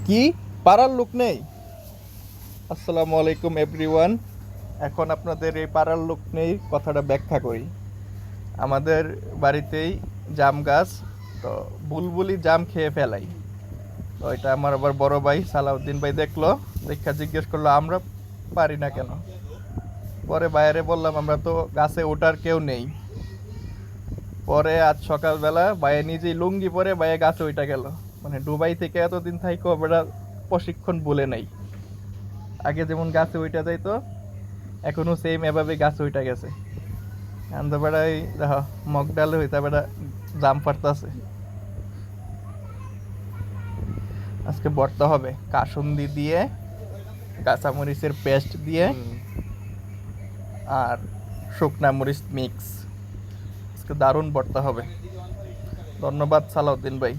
কি পাড়ার লোক নেই? আসসালামু আলাইকুম এভরিওয়ান। এখন আপনাদের এই পাড়ার লোক নেই কথাটা ব্যাখ্যা করি। আমাদের বাড়িতেই জাম গাছ, তো বুলবুলি জাম খেয়ে ফেলাই। তো এটা আমার আবার বড় ভাই সালাউদ্দিন ভাই দেখলো, দেখা জিজ্ঞেস করলো আমরা পারি না কেন। পরে বাইরে বললাম আমরা তো গাছে ওঠার কেউ নেই। পরে আজ সকালবেলা বাইরে নিজেই লুঙ্গি পরে বাইরে গাছে ওইটা গেল। মানে দুবাই থেকে এতদিন থাইকো বেড়া প্রশিক্ষণ বলে নাই। আগে যেমন গাছে ওইটা যাইতো, এখনো সেম এভাবে গাছে ওইটা গেছে। আন্দা বেড়াই দেখো মগ ডালে হইতা বেড়া জাম ফাটতাছে। আজকে ভর্তা হবে কাসুন্দি দিয়ে, কাঁচামরিচের পেস্ট দিয়ে, আর শুকনা মরিচ মিক্স। আজকে দারুণ ভর্তা হবে। ধন্যবাদ সালাউদ্দিন ভাই।